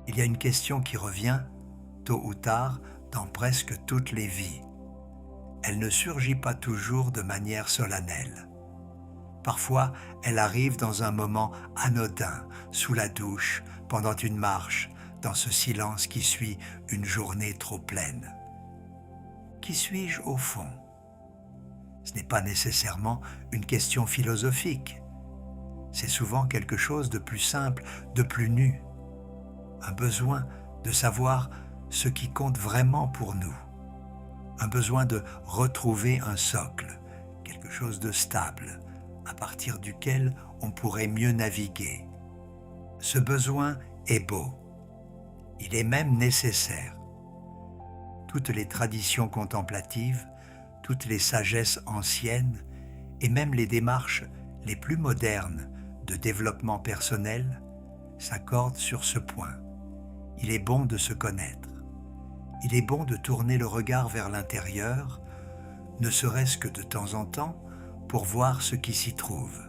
Il y a une question qui revient, tôt ou tard, dans presque toutes les vies. Elle ne surgit pas toujours de manière solennelle. Parfois, elle arrive dans un moment anodin, sous la douche, pendant une marche, dans ce silence qui suit une journée trop pleine. Qui suis-je au fond? Ce n'est pas nécessairement une question philosophique. C'est souvent quelque chose de plus simple, de plus nu. Un besoin de savoir ce qui compte vraiment pour nous. Un besoin de retrouver un socle, quelque chose de stable, à partir duquel on pourrait mieux naviguer. Ce besoin est beau. Il est même nécessaire. Toutes les traditions contemplatives, toutes les sagesses anciennes et même les démarches les plus modernes de développement personnel s'accordent sur ce point. Il est bon de se connaître. Il est bon de tourner le regard vers l'intérieur, ne serait-ce que de temps en temps, pour voir ce qui s'y trouve.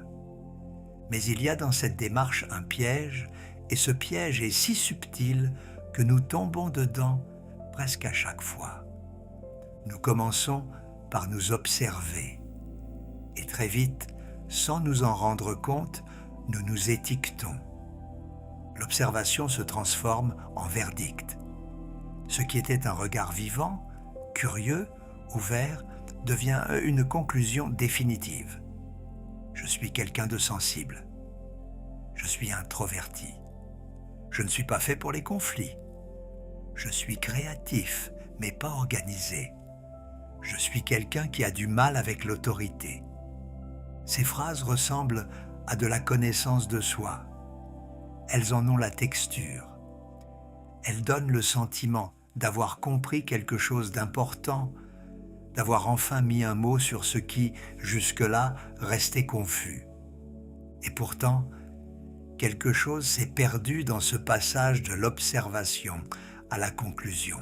Mais il y a dans cette démarche un piège, et ce piège est si subtil que nous tombons dedans presque à chaque fois. Nous commençons par nous observer, et très vite, sans nous en rendre compte, nous nous étiquetons. L'observation se transforme en verdict. Ce qui était un regard vivant, curieux, ouvert, devient une conclusion définitive. Je suis quelqu'un de sensible. Je suis introverti. Je ne suis pas fait pour les conflits. Je suis créatif, mais pas organisé. Je suis quelqu'un qui a du mal avec l'autorité. Ces phrases ressemblent à de la connaissance de soi. Elles en ont la texture. Elles donnent le sentiment d'avoir compris quelque chose d'important, d'avoir enfin mis un mot sur ce qui, jusque-là, restait confus. Et pourtant, quelque chose s'est perdu dans ce passage de l'observation à la conclusion.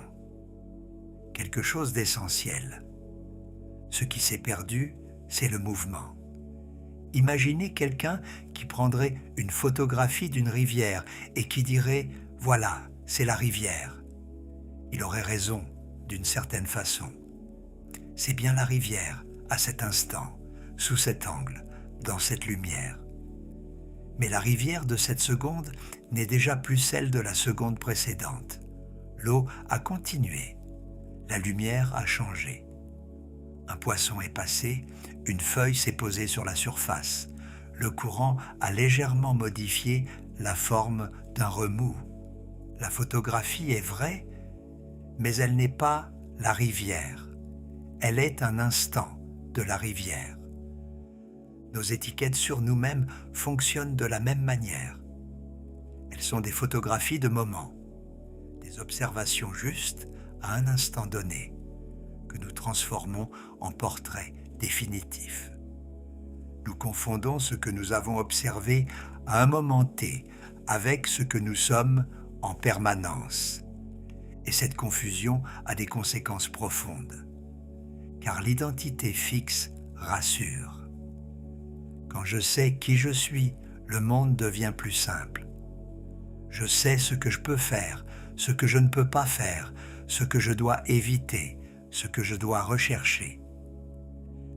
Quelque chose d'essentiel. Ce qui s'est perdu, c'est le mouvement. Imaginez quelqu'un qui prendrait une photographie d'une rivière et qui dirait « Voilà, c'est la rivière ». Il aurait raison, d'une certaine façon. C'est bien la rivière, à cet instant, sous cet angle, dans cette lumière. Mais la rivière de cette seconde n'est déjà plus celle de la seconde précédente. L'eau a continué, la lumière a changé. Un poisson est passé, une feuille s'est posée sur la surface. Le courant a légèrement modifié la forme d'un remous. La photographie est vraie, mais elle n'est pas la rivière. Elle est un instant de la rivière. Nos étiquettes sur nous-mêmes fonctionnent de la même manière. Elles sont des photographies de moments, des observations justes à un instant donné, que nous transformons en portraits définitifs. Nous confondons ce que nous avons observé à un moment T avec ce que nous sommes en permanence. Et cette confusion a des conséquences profondes, car l'identité fixe rassure. Quand je sais qui je suis, le monde devient plus simple. Je sais ce que je peux faire, ce que je ne peux pas faire, ce que je dois éviter, ce que je dois rechercher.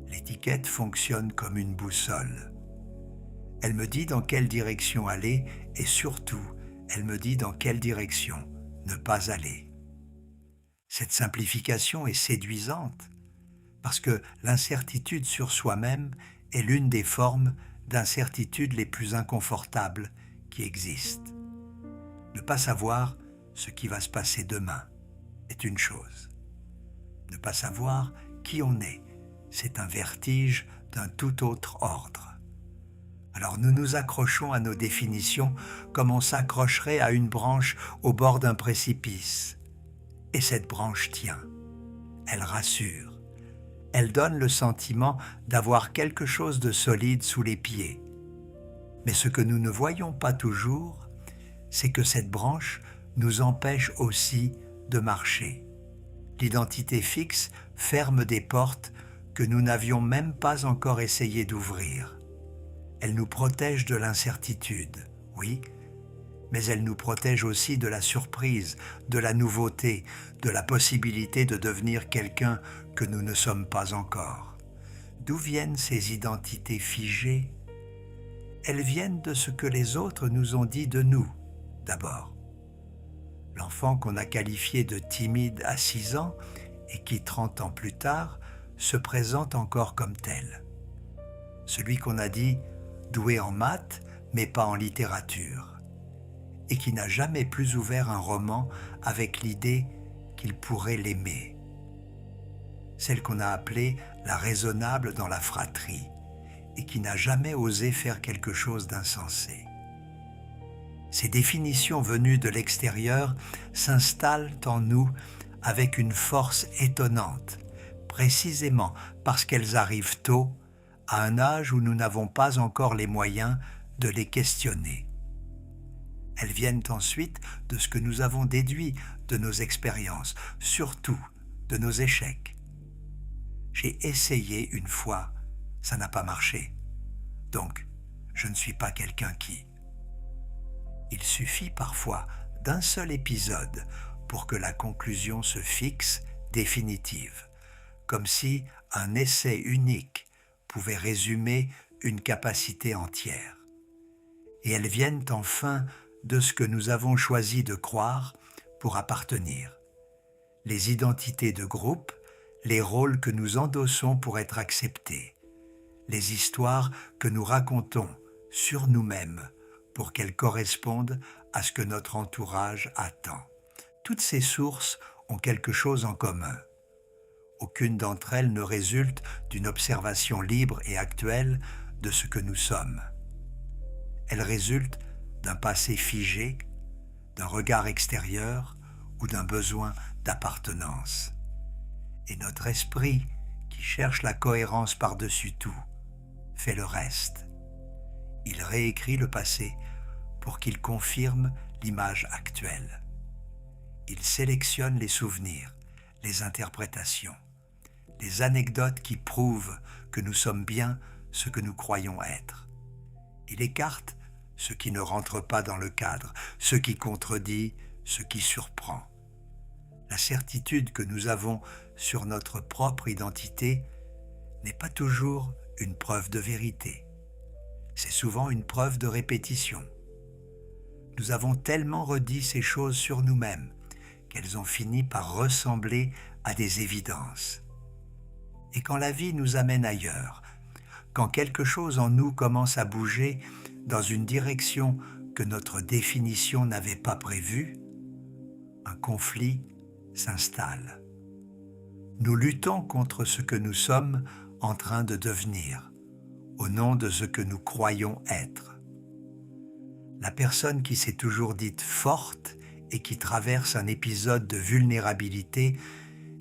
L'étiquette fonctionne comme une boussole. Elle me dit dans quelle direction aller et surtout, elle me dit dans quelle direction ne pas aller. Cette simplification est séduisante parce que l'incertitude sur soi-même est l'une des formes d'incertitude les plus inconfortables qui existent. Ne pas savoir ce qui va se passer demain est une chose. Ne pas savoir qui on est, c'est un vertige d'un tout autre ordre. Alors nous nous accrochons à nos définitions comme on s'accrocherait à une branche au bord d'un précipice. Et cette branche tient, elle rassure, elle donne le sentiment d'avoir quelque chose de solide sous les pieds. Mais ce que nous ne voyons pas toujours, c'est que cette branche nous empêche aussi de marcher. L'identité fixe ferme des portes que nous n'avions même pas encore essayé d'ouvrir. Elle nous protège de l'incertitude, oui, mais elle nous protège aussi de la surprise, de la nouveauté, de la possibilité de devenir quelqu'un que nous ne sommes pas encore. D'où viennent ces identités figées? Elles viennent de ce que les autres nous ont dit de nous, d'abord. L'enfant qu'on a qualifié de timide à 6 ans et qui, 30 ans plus tard, se présente encore comme tel. Celui qu'on a dit doué en maths, mais pas en littérature, et qui n'a jamais plus ouvert un roman avec l'idée qu'il pourrait l'aimer. Celle qu'on a appelée la raisonnable dans la fratrie, et qui n'a jamais osé faire quelque chose d'insensé. Ces définitions venues de l'extérieur s'installent en nous avec une force étonnante, précisément parce qu'elles arrivent tôt, à un âge où nous n'avons pas encore les moyens de les questionner. Elles viennent ensuite de ce que nous avons déduit de nos expériences, surtout de nos échecs. J'ai essayé une fois, ça n'a pas marché. Donc, je ne suis pas quelqu'un qui... Il suffit parfois d'un seul épisode pour que la conclusion se fixe définitive, comme si un essai unique pouvait résumer une capacité entière. Et elles viennent enfin de ce que nous avons choisi de croire pour appartenir. Les identités de groupe, les rôles que nous endossons pour être acceptés, les histoires que nous racontons sur nous-mêmes pour qu'elles correspondent à ce que notre entourage attend. Toutes ces sources ont quelque chose en commun. Aucune d'entre elles ne résulte d'une observation libre et actuelle de ce que nous sommes. Elles résultent d'un passé figé, d'un regard extérieur ou d'un besoin d'appartenance. Et notre esprit, qui cherche la cohérence par-dessus tout, fait le reste. Il réécrit le passé pour qu'il confirme l'image actuelle. Il sélectionne les souvenirs, les interprétations, les anecdotes qui prouvent que nous sommes bien ce que nous croyons être. Il écarte ce qui ne rentre pas dans le cadre, ce qui contredit, ce qui surprend. La certitude que nous avons sur notre propre identité n'est pas toujours une preuve de vérité. C'est souvent une preuve de répétition. Nous avons tellement redit ces choses sur nous-mêmes qu'elles ont fini par ressembler à des évidences. Et quand la vie nous amène ailleurs, quand quelque chose en nous commence à bouger dans une direction que notre définition n'avait pas prévue, un conflit s'installe. Nous luttons contre ce que nous sommes en train de devenir, au nom de ce que nous croyons être. La personne qui s'est toujours dite forte et qui traverse un épisode de vulnérabilité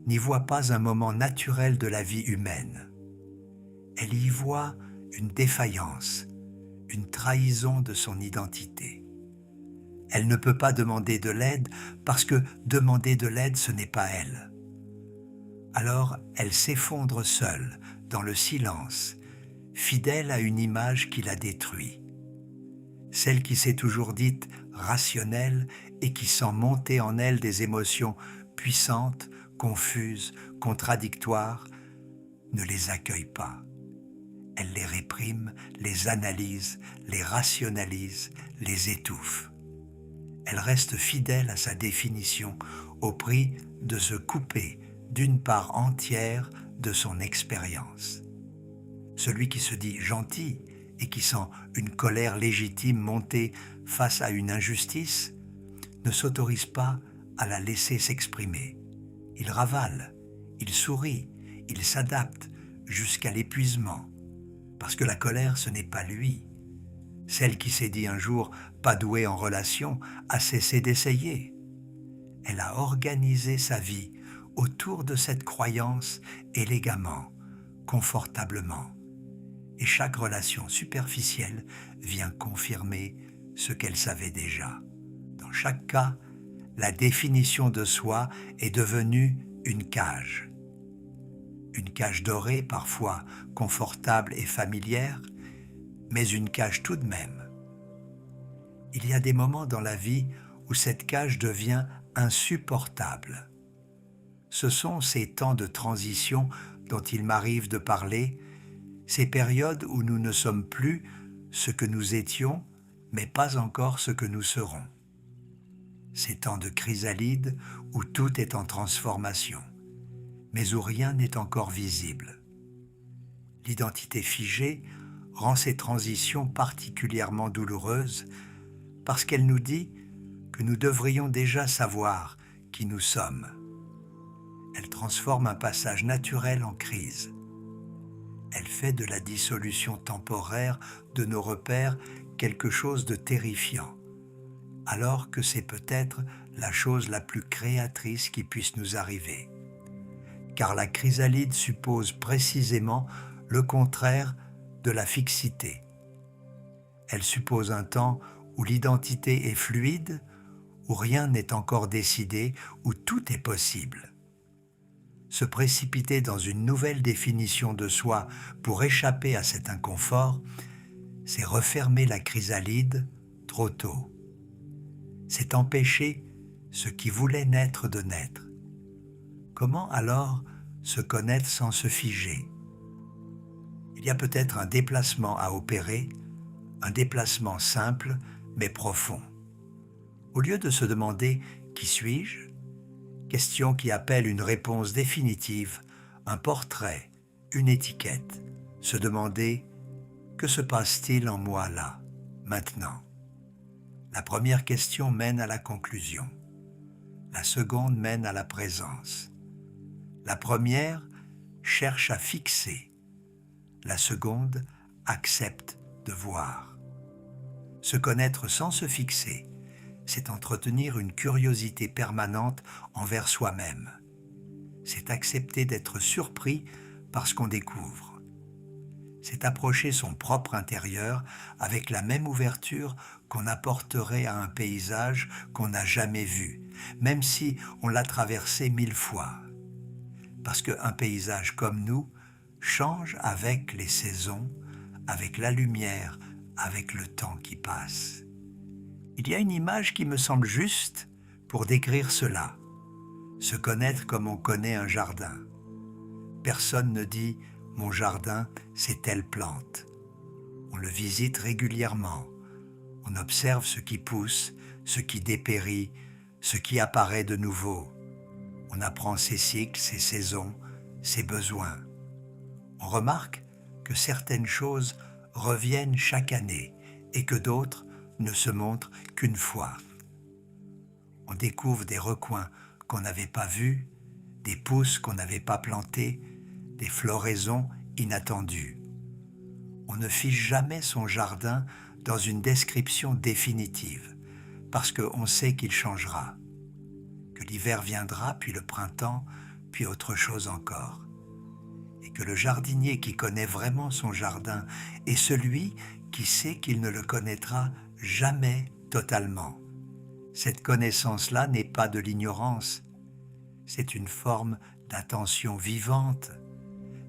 n'y voit pas un moment naturel de la vie humaine. Elle y voit une défaillance, une trahison de son identité. Elle ne peut pas demander de l'aide parce que demander de l'aide, ce n'est pas elle. Alors elle s'effondre seule, dans le silence, fidèle à une image qui la détruit. Celle qui s'est toujours dite rationnelle et qui sent monter en elle des émotions puissantes, confuses, contradictoires, ne les accueille pas. Elle les réprime, les analyse, les rationalise, les étouffe. Elle reste fidèle à sa définition au prix de se couper d'une part entière de son expérience. Celui qui se dit gentil et qui sent une colère légitime monter face à une injustice ne s'autorise pas à la laisser s'exprimer. Il ravale, il sourit, il s'adapte jusqu'à l'épuisement, parce que la colère, ce n'est pas lui. Celle qui s'est dit un jour pas douée en relation a cessé d'essayer. Elle a organisé sa vie autour de cette croyance élégamment, confortablement. Et chaque relation superficielle vient confirmer ce qu'elle savait déjà. Dans chaque cas, la définition de soi est devenue une cage. Une cage dorée, parfois confortable et familière, mais une cage tout de même. Il y a des moments dans la vie où cette cage devient insupportable. Ce sont ces temps de transition dont il m'arrive de parler, ces périodes où nous ne sommes plus ce que nous étions, mais pas encore ce que nous serons. Ces temps de chrysalide où tout est en transformation, mais où rien n'est encore visible. L'identité figée rend ces transitions particulièrement douloureuses parce qu'elle nous dit que nous devrions déjà savoir qui nous sommes. Elle transforme un passage naturel en crise. Elle fait de la dissolution temporaire de nos repères quelque chose de terrifiant, alors que c'est peut-être la chose la plus créatrice qui puisse nous arriver. Car la chrysalide suppose précisément le contraire de la fixité. Elle suppose un temps où l'identité est fluide, où rien n'est encore décidé, où tout est possible. Se précipiter dans une nouvelle définition de soi pour échapper à cet inconfort, c'est refermer la chrysalide trop tôt. C'est empêcher ce qui voulait naître de naître. Comment alors se connaître sans se figer ? Il y a peut-être un déplacement à opérer, un déplacement simple mais profond. Au lieu de se demander « qui suis-je ?», question qui appelle une réponse définitive, un portrait, une étiquette, se demander « que se passe-t-il en moi là, maintenant ?» La première question mène à la conclusion. La seconde mène à la présence. La première cherche à fixer. La seconde accepte de voir. Se connaître sans se fixer, c'est entretenir une curiosité permanente envers soi-même. C'est accepter d'être surpris par ce qu'on découvre. C'est approcher son propre intérieur avec la même ouverture qu'on apporterait à un paysage qu'on n'a jamais vu, même si on l'a traversé 1000 fois. Parce qu'un paysage comme nous change avec les saisons, avec la lumière, avec le temps qui passe. Il y a une image qui me semble juste pour décrire cela. Se connaître comme on connaît un jardin. Personne ne dit « mon jardin, c'est telle plante ». On le visite régulièrement. On observe ce qui pousse, ce qui dépérit, ce qui apparaît de nouveau. On apprend ses cycles, ses saisons, ses besoins. On remarque que certaines choses reviennent chaque année et que d'autres ne se montrent qu'une fois. On découvre des recoins qu'on n'avait pas vus, des pousses qu'on n'avait pas plantées, des floraisons inattendues. On ne fiche jamais son jardin dans une description définitive, parce qu'on sait qu'il changera, que l'hiver viendra, puis le printemps, puis autre chose encore. Et que le jardinier qui connaît vraiment son jardin est celui qui sait qu'il ne le connaîtra jamais totalement. Cette connaissance-là n'est pas de l'ignorance, c'est une forme d'attention vivante,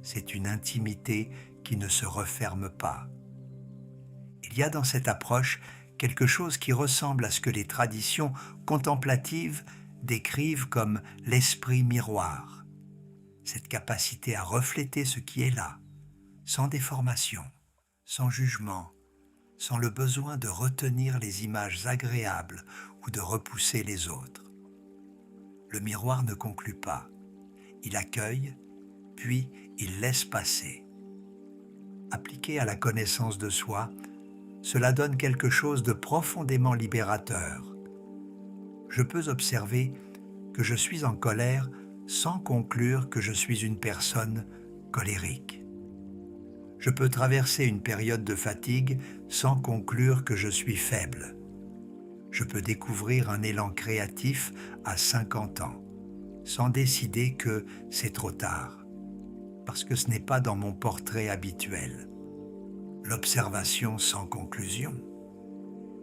c'est une intimité qui ne se referme pas. Il y a dans cette approche quelque chose qui ressemble à ce que les traditions contemplatives décrivent comme l'esprit miroir, cette capacité à refléter ce qui est là, sans déformation, sans jugement, sans le besoin de retenir les images agréables ou de repousser les autres. Le miroir ne conclut pas, il accueille, puis il laisse passer. Appliqué à la connaissance de soi, cela donne quelque chose de profondément libérateur. Je peux observer que je suis en colère sans conclure que je suis une personne colérique. Je peux traverser une période de fatigue sans conclure que je suis faible. Je peux découvrir un élan créatif à 50 ans, sans décider que c'est trop tard, parce que ce n'est pas dans mon portrait habituel. L'observation sans conclusion,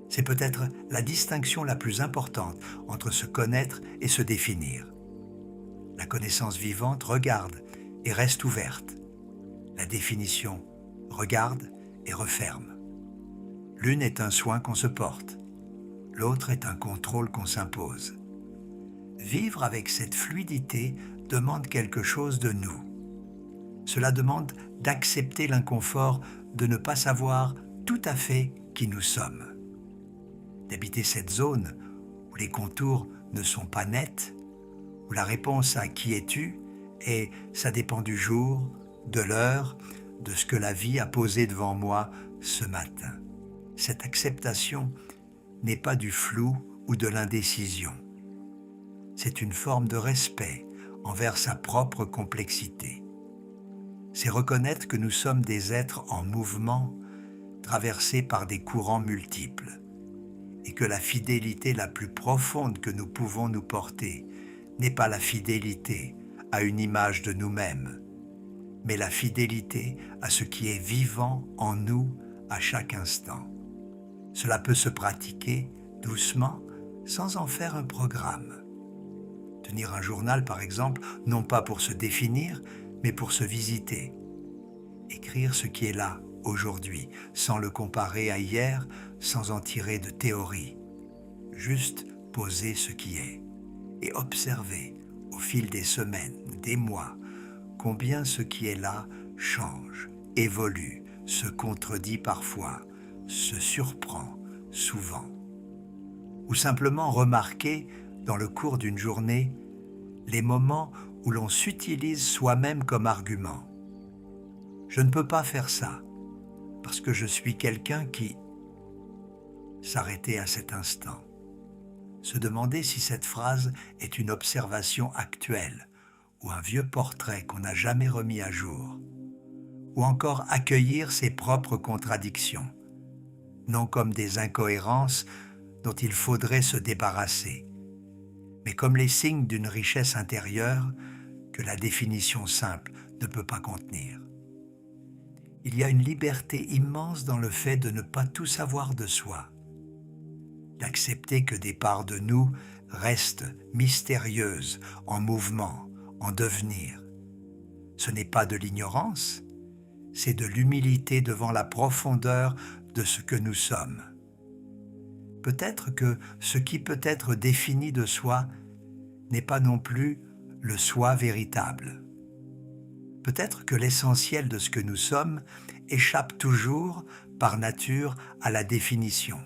c'est peut-être la distinction la plus importante entre se connaître et se définir. La connaissance vivante regarde et reste ouverte. La définition regarde et referme. L'une est un soin qu'on se porte, l'autre est un contrôle qu'on s'impose. Vivre avec cette fluidité demande quelque chose de nous. Cela demande d'accepter l'inconfort de ne pas savoir tout à fait qui nous sommes. D'habiter cette zone où les contours ne sont pas nets, où la réponse à qui es-tu est ça dépend du jour, de l'heure, de ce que la vie a posé devant moi ce matin. Cette acceptation n'est pas du flou ou de l'indécision. C'est une forme de respect envers sa propre complexité. C'est reconnaître que nous sommes des êtres en mouvement, traversés par des courants multiples, et que la fidélité la plus profonde que nous pouvons nous porter n'est pas la fidélité à une image de nous-mêmes, mais la fidélité à ce qui est vivant en nous à chaque instant. Cela peut se pratiquer doucement, sans en faire un programme. Tenir un journal, par exemple, non pas pour se définir, mais pour se visiter. Écrire ce qui est là, aujourd'hui, sans le comparer à hier, sans en tirer de théorie. Juste poser ce qui est et observer, au fil des semaines, des mois, combien ce qui est là change, évolue, se contredit parfois, se surprend souvent. Ou simplement remarquer, dans le cours d'une journée, les moments où l'on s'utilise soi-même comme argument. Je ne peux pas faire ça, parce que je suis quelqu'un qui... S'arrêter à cet instant. Se demander si cette phrase est une observation actuelle ou un vieux portrait qu'on n'a jamais remis à jour. Ou encore accueillir ses propres contradictions, non comme des incohérences dont il faudrait se débarrasser, mais comme les signes d'une richesse intérieure que la définition simple ne peut pas contenir. Il y a une liberté immense dans le fait de ne pas tout savoir de soi, d'accepter que des parts de nous restent mystérieuses, en mouvement, en devenir. Ce n'est pas de l'ignorance, c'est de l'humilité devant la profondeur de ce que nous sommes. Peut-être que ce qui peut être défini de soi n'est pas non plus le soi véritable. Peut-être que l'essentiel de ce que nous sommes échappe toujours, par nature, à la définition.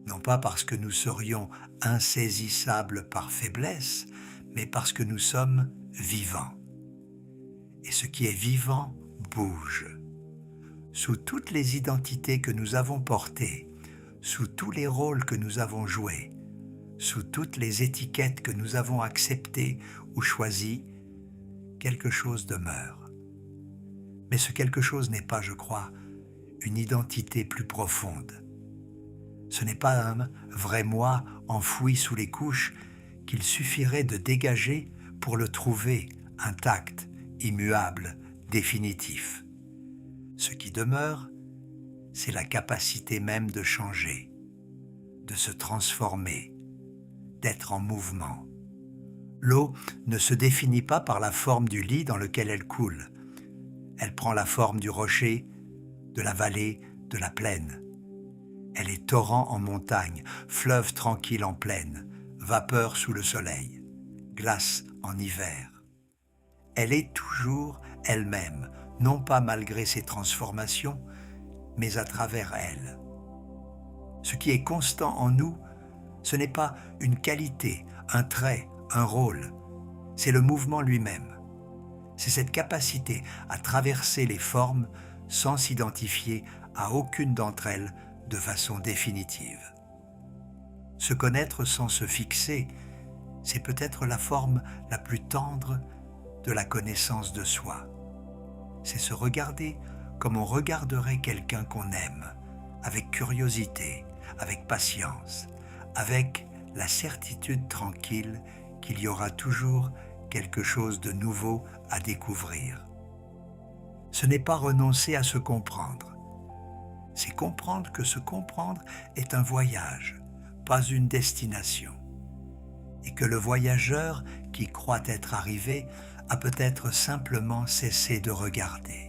Non pas parce que nous serions insaisissables par faiblesse, mais parce que nous sommes vivants. Et ce qui est vivant bouge. Sous toutes les identités que nous avons portées, sous tous les rôles que nous avons joués, sous toutes les étiquettes que nous avons acceptées ou choisies, quelque chose demeure. Mais ce quelque chose n'est pas, je crois, une identité plus profonde. Ce n'est pas un vrai moi enfoui sous les couches qu'il suffirait de dégager pour le trouver intact, immuable, définitif. Ce qui demeure, c'est la capacité même de changer, de se transformer, d'être en mouvement. L'eau ne se définit pas par la forme du lit dans lequel elle coule. Elle prend la forme du rocher, de la vallée, de la plaine. Elle est torrent en montagne, fleuve tranquille en plaine, vapeur sous le soleil, glace en hiver. Elle est toujours elle-même, non pas malgré ses transformations, mais à travers elle. Ce qui est constant en nous, ce n'est pas une qualité, un trait, un rôle, c'est le mouvement lui-même. C'est cette capacité à traverser les formes sans s'identifier à aucune d'entre elles de façon définitive. Se connaître sans se fixer, c'est peut-être la forme la plus tendre de la connaissance de soi. C'est se regarder comme on regarderait quelqu'un qu'on aime, avec curiosité, avec patience, avec la certitude tranquille qu'il y aura toujours quelque chose de nouveau à découvrir. Ce n'est pas renoncer à se comprendre, c'est comprendre que se comprendre est un voyage, pas une destination, et que le voyageur qui croit être arrivé a peut-être simplement cessé de regarder.